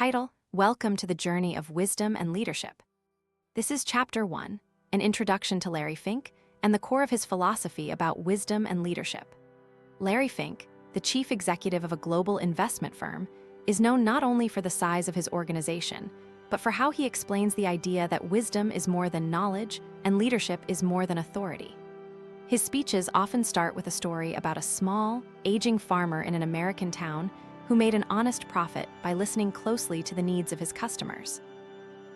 Title: Welcome to the Journey of Wisdom and Leadership. This is Chapter 1, an introduction to Larry Fink and the core of his philosophy about wisdom and leadership. Larry Fink, the chief executive of a global investment firm, is known not only for the size of his organization, but for how he explains the idea that wisdom is more than knowledge and leadership is more than authority. His speeches often start with a story about a small, aging farmer in an American town who made an honest profit by listening closely to the needs of his customers.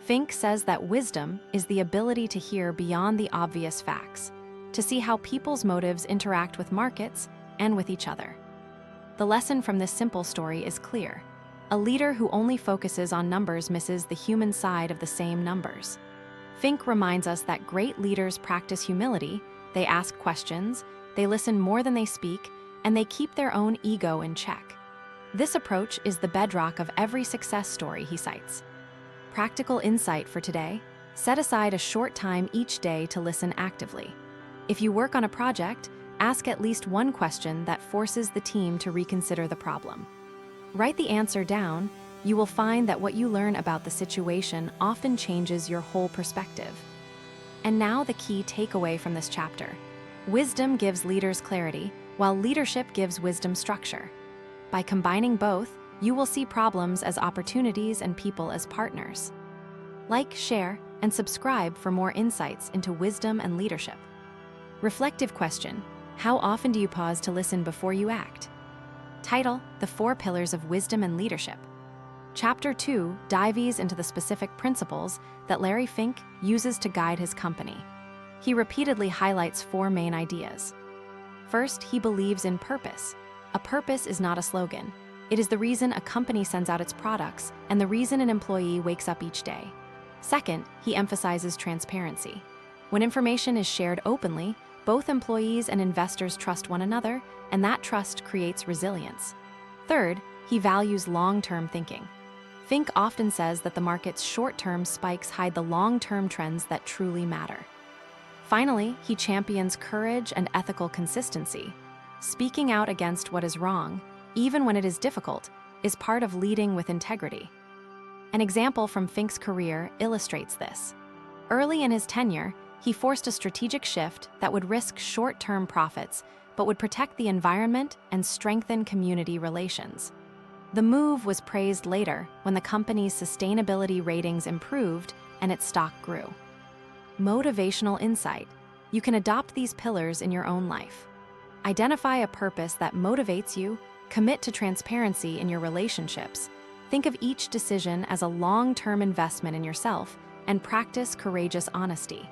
Fink says that wisdom is the ability to hear beyond the obvious facts, to see how people's motives interact with markets and with each other. The lesson from this simple story is clear. A leader who only focuses on numbers misses the human side of the same numbers. Fink reminds us that great leaders practice humility, they ask questions, they listen more than they speak, and they keep their own ego in check. This approach is the bedrock of every success story he cites. Practical insight for today: set aside a short time each day to listen actively. If you work on a project, ask at least one question that forces the team to reconsider the problem. Write the answer down. You will find that what you learn about the situation often changes your whole perspective. And now the key takeaway from this chapter. Wisdom gives leaders clarity, while leadership gives wisdom structure. By combining both, you will see problems as opportunities and people as partners. Like, share, and subscribe for more insights into wisdom and leadership. Reflective question: how often do you pause to listen before you act? Title: The 4 Pillars of Wisdom and Leadership. Chapter 2 dives into the specific principles that Larry Fink uses to guide his company. He repeatedly highlights 4 main ideas. First, he believes in purpose. A purpose is not a slogan. It is the reason a company sends out its products and the reason an employee wakes up each day. Second, he emphasizes transparency. When information is shared openly, both employees and investors trust one another, and that trust creates resilience. Third, he values long-term thinking. Fink often says that the market's short-term spikes hide the long-term trends that truly matter. Finally, he champions courage and ethical consistency. Speaking out against what is wrong, even when it is difficult, is part of leading with integrity. An example from Fink's career illustrates this. Early in his tenure, he forced a strategic shift that would risk short-term profits, but would protect the environment and strengthen community relations. The move was praised later when the company's sustainability ratings improved and its stock grew. Motivational insight: you can adopt these pillars in your own life. Identify a purpose that motivates you, commit to transparency in your relationships, think of each decision as a long-term investment in yourself, and practice courageous honesty.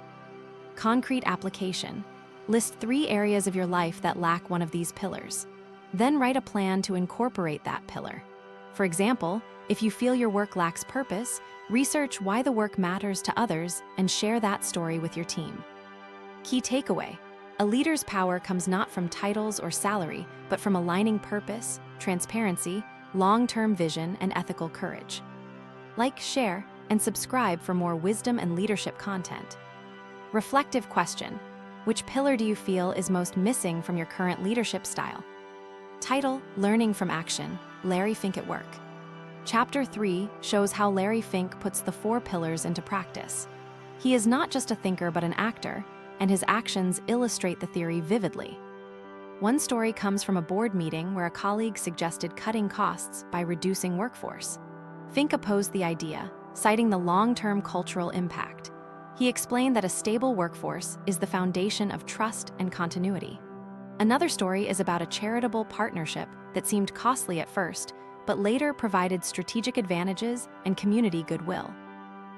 Concrete application: list 3 areas of your life that lack one of these pillars. Then write a plan to incorporate that pillar. For example, if you feel your work lacks purpose, research why the work matters to others and share that story with your team. Key takeaway: a leader's power comes not from titles or salary, but from aligning purpose, transparency, long-term vision, and ethical courage. Like, share, and subscribe for more wisdom and leadership content. Reflective question: which pillar do you feel is most missing from your current leadership style? Title: Learning from Action, Larry Fink at Work. Chapter 3 shows how Larry Fink puts the 4 pillars into practice. He is not just a thinker but an actor, and his actions illustrate the theory vividly. One story comes from a board meeting where a colleague suggested cutting costs by reducing workforce. Fink opposed the idea, citing the long-term cultural impact. He explained that a stable workforce is the foundation of trust and continuity. Another story is about a charitable partnership that seemed costly at first, but later provided strategic advantages and community goodwill.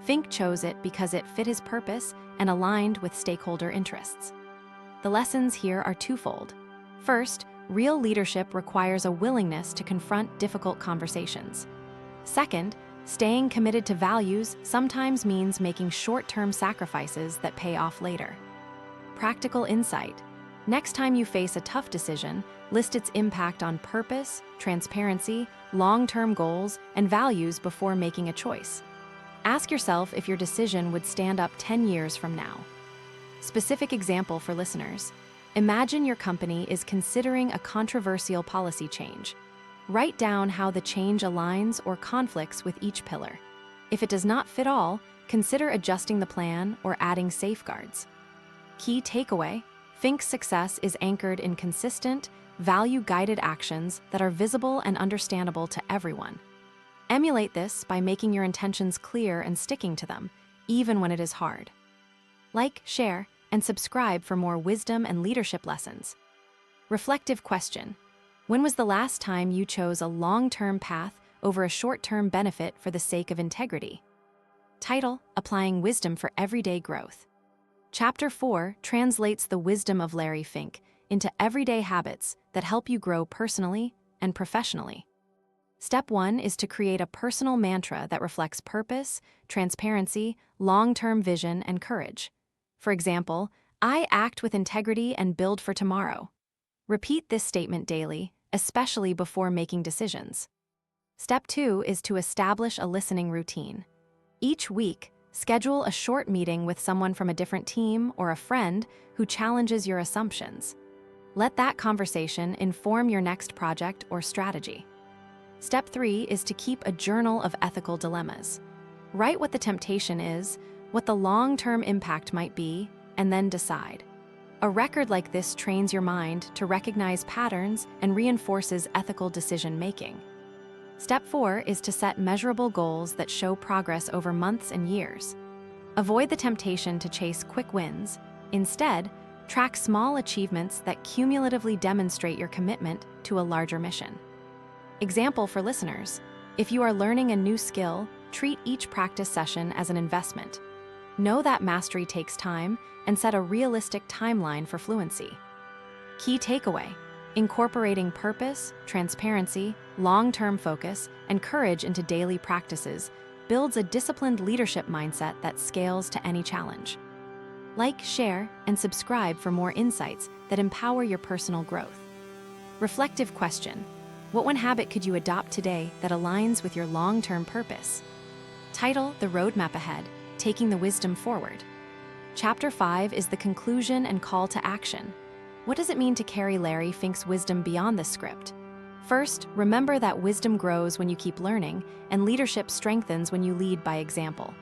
Fink chose it because it fit his purpose and aligned with stakeholder interests. The lessons here are twofold. First, real leadership requires a willingness to confront difficult conversations. Second, staying committed to values sometimes means making short-term sacrifices that pay off later. Practical insight: next time you face a tough decision, list its impact on purpose, transparency, long-term goals, and values before making a choice. Ask yourself if your decision would stand up 10 years from now. Specific example for listeners: imagine your company is considering a controversial policy change. Write down how the change aligns or conflicts with each pillar. If it does not fit all, consider adjusting the plan or adding safeguards. Key takeaway: Fink's success is anchored in consistent, value-guided actions that are visible and understandable to everyone. Emulate this by making your intentions clear and sticking to them, even when it is hard. Like, share, and subscribe for more wisdom and leadership lessons. Reflective question: when was the last time you chose a long-term path over a short-term benefit for the sake of integrity? Title: Applying Wisdom for Everyday Growth. Chapter 4 translates the wisdom of Larry Fink into everyday habits that help you grow personally and professionally. Step 1 is to create a personal mantra that reflects purpose, transparency, long-term vision, and courage. For example, I act with integrity and build for tomorrow. Repeat this statement daily, especially before making decisions. Step 2 is to establish a listening routine. Each week, schedule a short meeting with someone from a different team or a friend who challenges your assumptions. Let that conversation inform your next project or strategy. Step 3 is to keep a journal of ethical dilemmas. Write what the temptation is, what the long-term impact might be, and then decide. A record like this trains your mind to recognize patterns and reinforces ethical decision-making. Step 4 is to set measurable goals that show progress over months and years. Avoid the temptation to chase quick wins. Instead, track small achievements that cumulatively demonstrate your commitment to a larger mission. Example for listeners: if you are learning a new skill, treat each practice session as an investment. Know that mastery takes time and set a realistic timeline for fluency. Key takeaway: incorporating purpose, transparency, long-term focus, and courage into daily practices builds a disciplined leadership mindset that scales to any challenge. Like, share, and subscribe for more insights that empower your personal growth. Reflective question: what one habit could you adopt today that aligns with your long-term purpose? Title: The Roadmap Ahead, Taking the Wisdom Forward. Chapter 5 is the conclusion and call to action. What does it mean to carry Larry Fink's wisdom beyond the script? First, remember that wisdom grows when you keep learning, and leadership strengthens when you lead by example.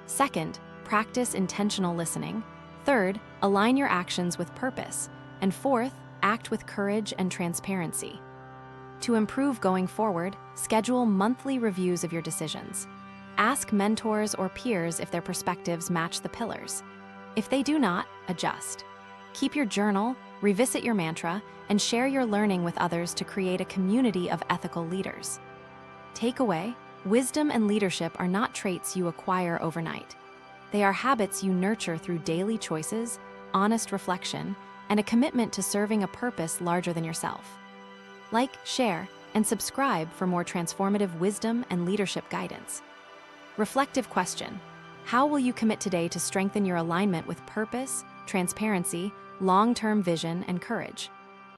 Second, practice intentional listening. Third, align your actions with purpose. And fourth, act with courage and transparency. To improve going forward, schedule monthly reviews of your decisions. Ask mentors or peers if their perspectives match the pillars. If they do not, adjust. Keep your journal, revisit your mantra, and share your learning with others to create a community of ethical leaders. Takeaway: wisdom and leadership are not traits you acquire overnight. They are habits you nurture through daily choices, honest reflection, and a commitment to serving a purpose larger than yourself. Like, share, and subscribe for more transformative wisdom and leadership guidance. Reflective question: how will you commit today to strengthen your alignment with purpose, transparency, long-term vision, and courage?